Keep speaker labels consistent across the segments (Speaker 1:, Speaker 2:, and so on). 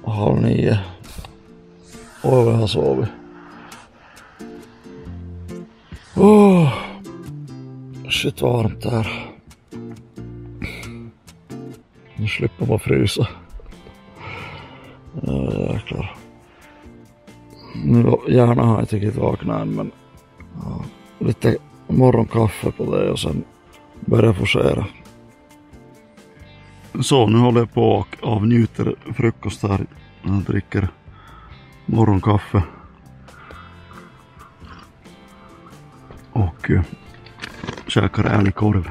Speaker 1: 8:30. Oj, vad jag sovit. Shit vad varmt det här. Nu slipper man frysa. Ja, jäklar. Nu gärna har jag inte riktigt vaknat än, men ja, lite morgonkaffe på det och sen börja forcera. Så nu håller jag på och avnjuter frukost här. Jag dricker morgonkaffe. Och käkar älgkorv.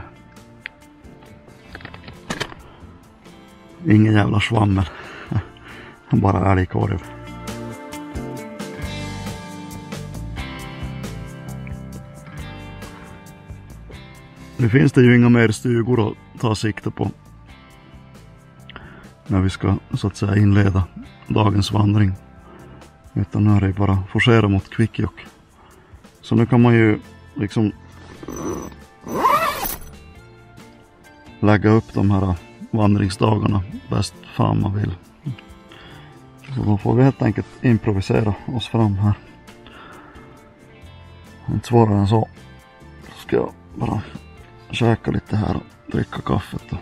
Speaker 1: Ingen jävla svammel. Bara älgkorv. Nu finns det ju inga mer stugor att ta sikte på när vi ska så att säga inleda dagens vandring. Utan nu är det bara forcera mot Kvikkjokk. Så nu kan man ju liksom lägga upp de här vandringsdagarna bäst fan man vill. Så då får vi helt enkelt improvisera oss fram här. Inte svårare än så. Så ska jag bara käka lite här och dricka kaffet då.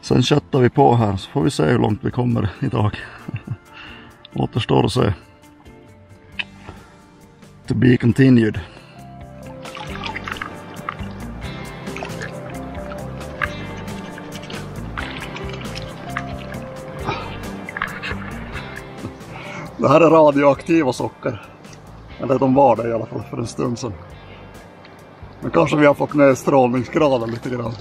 Speaker 1: Sen chattar vi på här så får vi se hur långt vi kommer idag. Återstår att se. To be continued. Det här är radioaktiva socker. Eller de var det i alla fall för en stund sedan. Men kanske vi har fått ner strålningsgraden lite grann.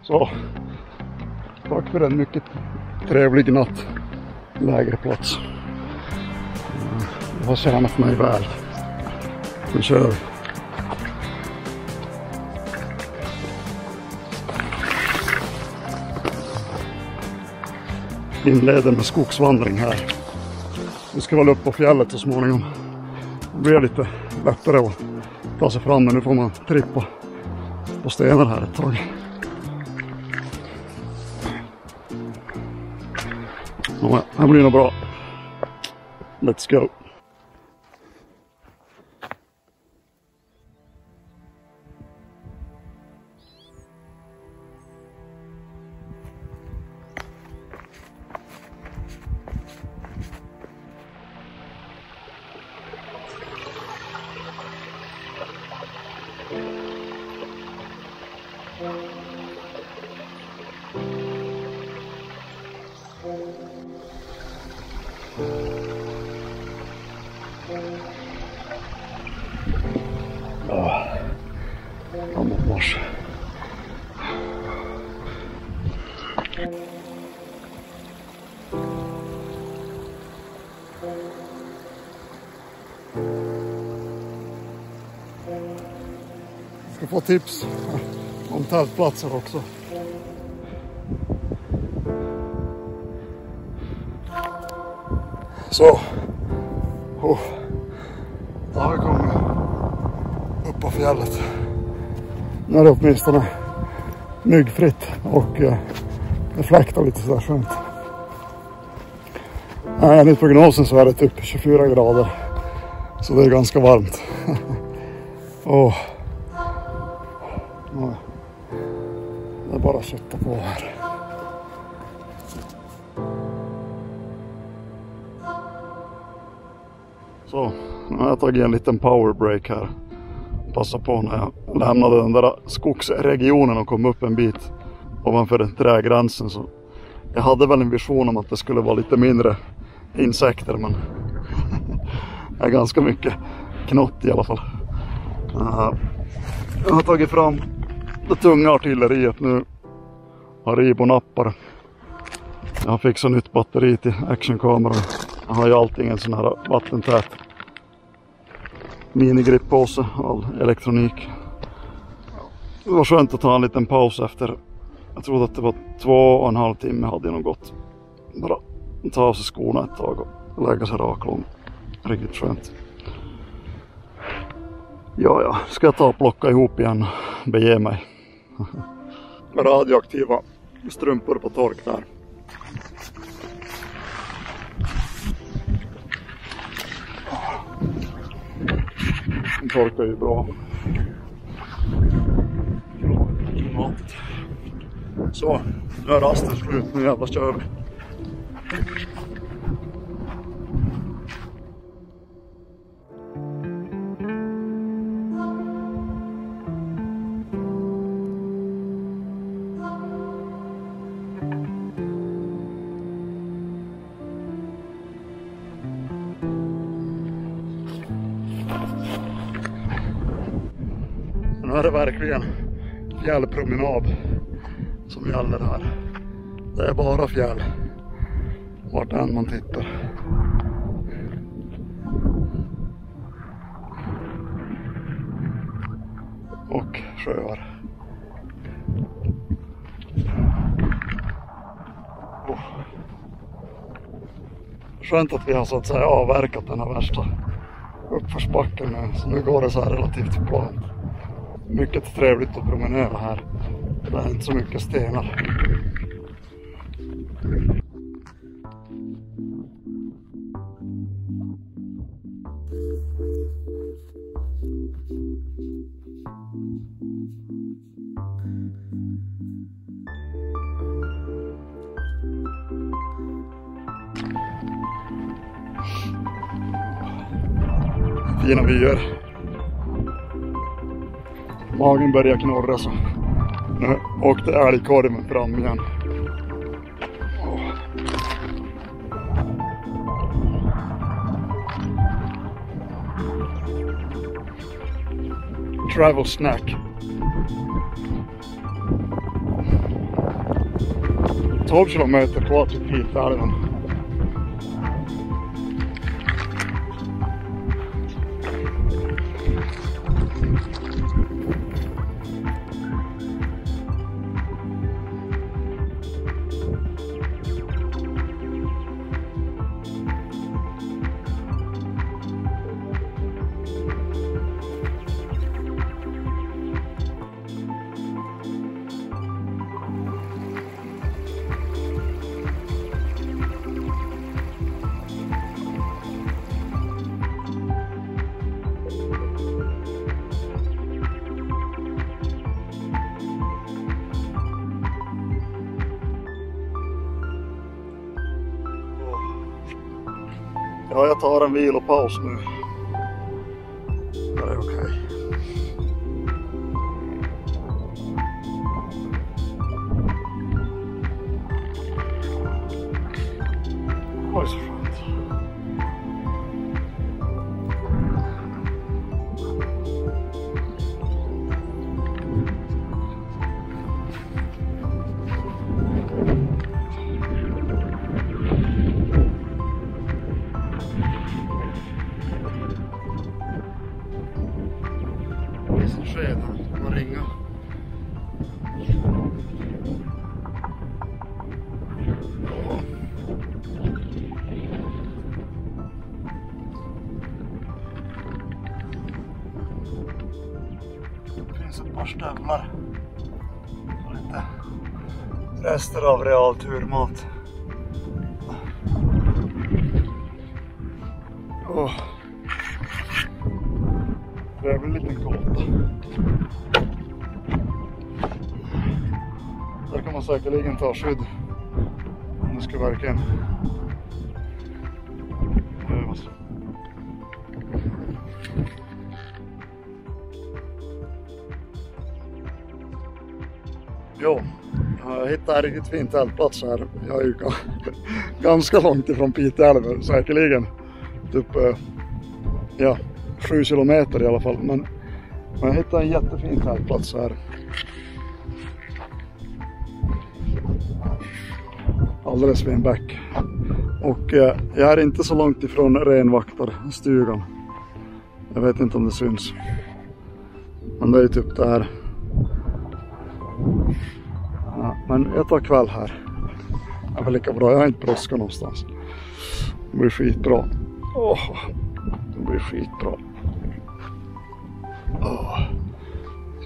Speaker 1: Så, tack för en mycket trevlig natt. Lägerplats. Jag har tjänat mig väl. Nu kör vi. Inleder med skogsvandring här. Vi ska väl upp på fjället så småningom. Det blir lite lättare att ta sig fram, men nu får man trippa på stenar här ett tag. Ja, det blir nog bra. Let's go. Framåt mars. Jag ska få tips om tältplatser också. Så. Då har vi kommit upp på fjället. Nu är det åtminstone myggfritt och det fläktar lite sådär skönt. Enligt prognosen så är det typ 24 grader. Så det är ganska varmt. Det är bara att sätta på här. Så, nu har jag tagit en liten power break här. Passa på när jag lämnade den där skogsregionen och kom upp en bit ovanför den trägränsen. Så jag hade väl en vision om att det skulle vara lite mindre insekter, men det är ganska mycket knott i alla fall. Jag har tagit fram det tunga artilleriet nu. Haribo-nappar. Jag har fixat nytt batteri till actionkameran. Jag har ju allting en sån här vattentät minigrippåse, all elektronik. Det var skönt att ta en liten paus efter. Jag trodde att det var 2,5 timmar hade jag nog gått. Bara ta av sig skorna ett tag och lägga sig raklång. Riktigt skönt. Ja, ska jag ta och plocka ihop igen och bege mig. Radioaktiva strumpor på tork där. Den torkar ju bra. Så, nu är rasten slut. Nu jävlar kör vi. Nu är det verkligen fjällpromenad som gäller här. Det är bara fjäll vart än man tittar. Och sjöar. Skönt att vi har så att säga avverkat den här värsta uppförsbacken nu. Så nu går det så här relativt plant. Mycket trevligt att promenera här. Det är inte så mycket stenar. Fina vyer. Magen börjar knorra så nu åkte älgkorven fram igen. Travel snack. 12 kilometer kvar till Piteälven. Ja, jag tar en vilopaus nu. Det är okej. Oj, så skönt. Man ringa. Det finns ett par stövlar och lite rester av real turmat. Det är väl en liten gåta. Där kan man säkerligen ta skydd om det ska verkligen behövas. Jo, jag hittade en riktigt fin tältplats här. Jag är ju ganska långt ifrån Piteälven, säkerligen typ 7 kilometer i alla fall. Men jag hittade en jättefin tältplats här. Alldeles vid en bäck. Och jag är inte så långt ifrån renvaktarstugan. Jag vet inte om det syns. Men det är typ där. Ja, men jag tar kväll här. Det är väl lika bra, jag har inte bråttom någonstans. Det blir skitbra. Det blir skitbra.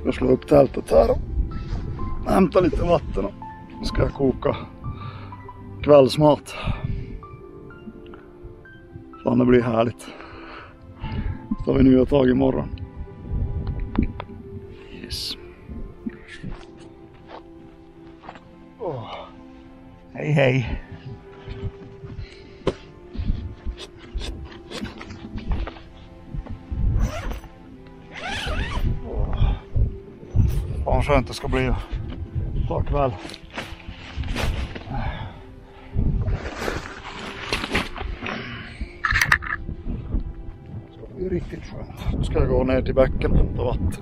Speaker 1: Ska slå upp tältet här och hämta lite vatten och ska jag koka kvällsmat. Fan, det blir härligt. Så vi nu ett tag imorgon. Yes. Hej hej. Fan skönt det ska bli ta kväll. Det är riktigt skönt. Nu ska jag gå ner till bäcken och hämta vatten.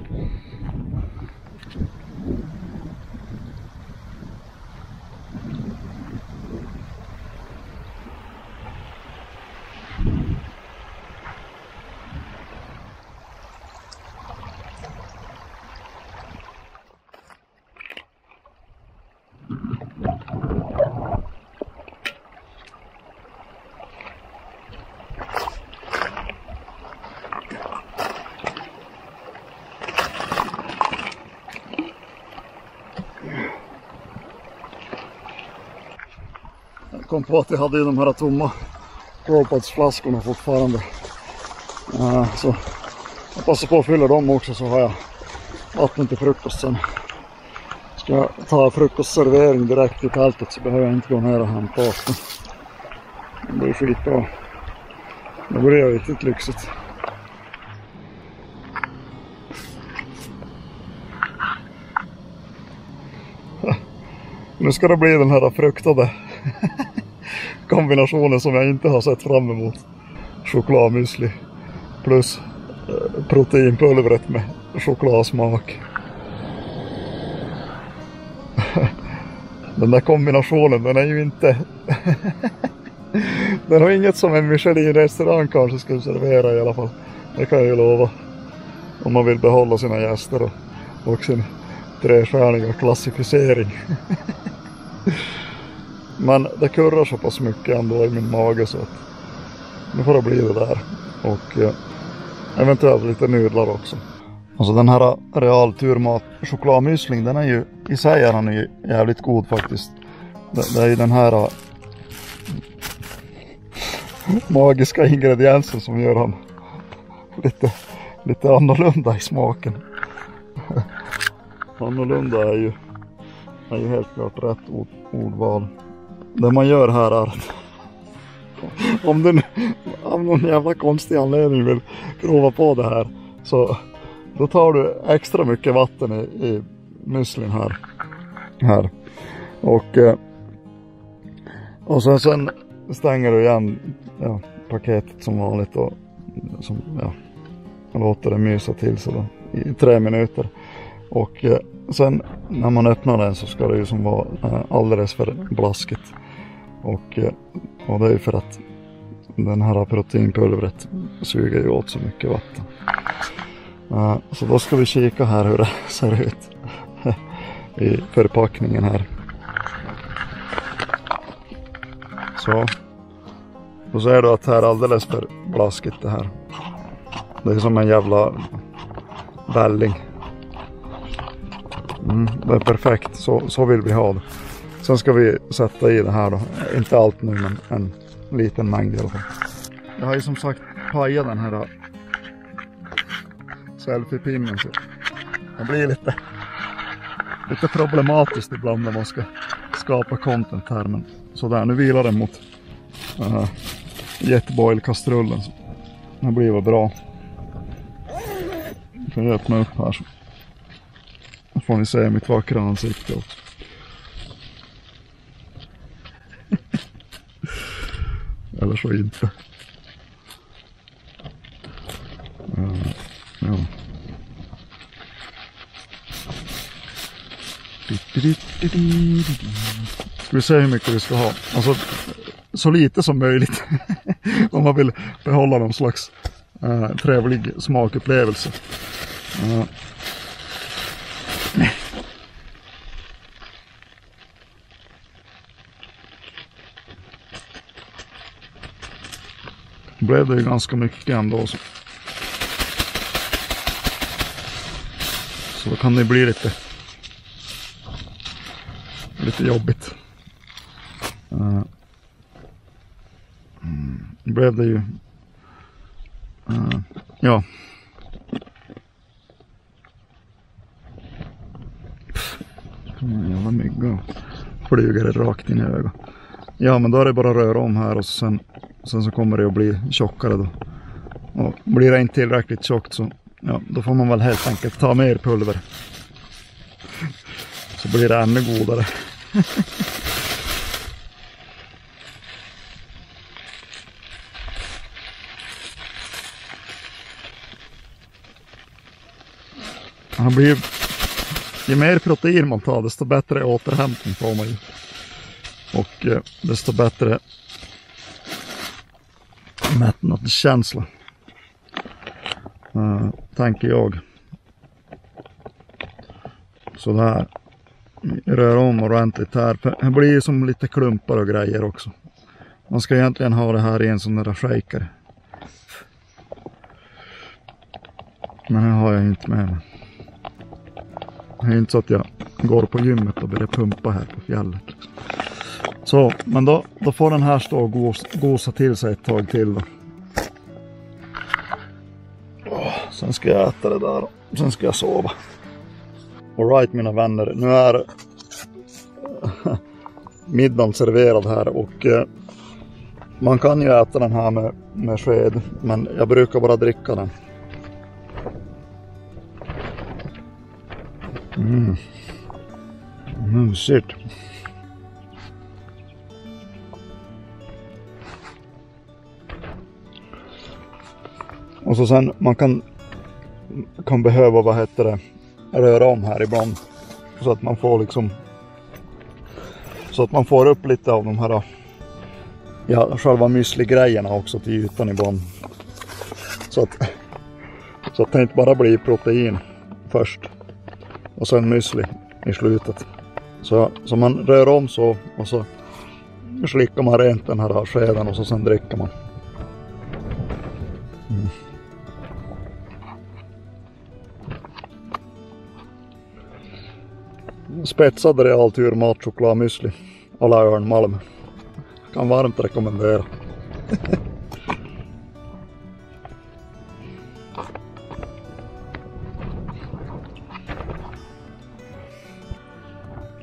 Speaker 1: Jag kom på att jag hade de här tomma Ropads-flaskorna fortfarande. Så jag passar på att fylla dem också, så har jag vatten till frukosten. Ska jag ta frukostservering direkt i tältet så behöver jag inte gå ner och hämta vatten. Det blir skitbra. Det blir riktigt lyxigt. Nu ska det bli den här fruktade kombinationen som jag inte har sett fram emot. Chokladmüsli plus proteinpulvret med chokladsmak. Den där kombinationen, den är ju inte... Den har inget som en Michelin-restaurang kanske skulle servera i alla fall. Det kan jag ju lova. Om man vill behålla sina gäster och sin trestjärniga klassificering. Men det kurrar så pass mycket ändå i min mage så att nu får det bli det där. Och eventuellt lite nudlar också. Alltså den här Real Turmat chokladmüsling, den är ju i sig är den ju jävligt god faktiskt. Det är ju den här magiska ingrediensen som gör han lite annorlunda i smaken. Annorlunda är ju helt klart rätt ordval. Det man gör här är att om du av någon jävla konstig anledning vill prova på det här, så då tar du extra mycket vatten i müslin här. Och sen stänger du igen paketet som vanligt och låter det mysa till så då, i 3 minuter. Och sen när man öppnar den så ska det ju som vara alldeles för blaskigt. Och det är ju för att den här proteinpulvret suger ju åt så mycket vatten. Så då ska vi kika här hur det ser ut i förpackningen här. Så. Då ser du att det här är alldeles för blaskigt det här. Det är som en jävla välling. Det är perfekt, så vill vi ha det. Sen ska vi sätta i det här då. Inte allt nu, men en liten mängd i alla fall. Jag har ju som sagt pajat den här selfie-pinnen, så det blir lite problematiskt ibland när man ska skapa content här. Men sådär, nu vilar den mot jetboil-kastrullen. Så det blir väl bra. Jag kan öppna upp här så får ni se mitt vackra ansikte också. Eller så inte. Ja. Ska vi se hur mycket vi ska ha. Alltså så lite som möjligt. Om man vill behålla någon slags trevlig smakupplevelse. blev det ju ganska mycket ändå. Så då kan det bli lite jobbigt. Blev det ju ja. Jävla mygga flyger det rakt in i ögat. Ja, men då är det bara att röra om här och sen så kommer det att bli tjockare då. Och blir det inte tillräckligt tjockt så ja, då får man väl helt enkelt ta mer pulver. Så blir det ännu godare. Han blir ju mer protein man tar, desto bättre återhämtning får man ju. Och desto bättre mättnadskänsla. Tänker jag. Så där. Rör om ordentligt här. Det blir ju som lite klumpar och grejer också. Man ska egentligen ha det här i en sån där shaker. Men det har jag inte med mig. Det är inte så att jag går på gymmet och börjar pumpa här på fjället. Liksom. Så, men då får den här stå och gosa till sig ett tag till då. Sen ska jag äta det där och sen ska jag sova. Alright mina vänner, nu är middagen serverad här och man kan ju äta den här med sked, men jag brukar bara dricka den. Shit. Och så sen man kan behöva röra om här ibland så att man får liksom upp lite av de här själva müsli-grejerna också till ytan ibland. Så att det inte bara blir protein först och sen müsli i slutet. Så man rör om så och så slickar man rent den här skeden och så sen dricker man. Spetsade realtur matchoklad müsli alla Örnmalm. Kan varmt rekommendera.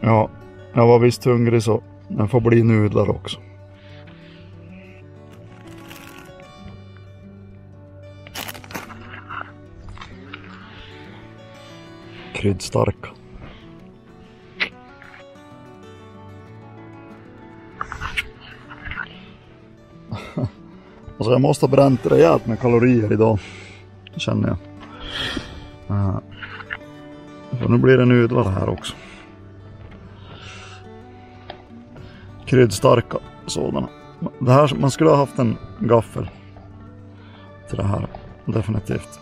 Speaker 1: Ja, jag var visst hungrig så jag får bli nudlar också. Kryddstarka. Alltså jag måste ha bränt rejält med kalorier idag, känner jag. För nu blir det nudlar här också. Kryddstarka sådana. Det här, man skulle ha haft en gaffel till det här, definitivt.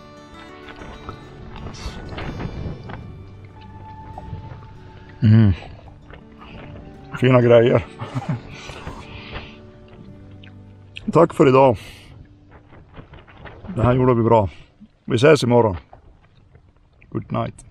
Speaker 1: Fina grejer. Tack för idag. Det här gjorde vi bra. Vi ses imorgon. Good night.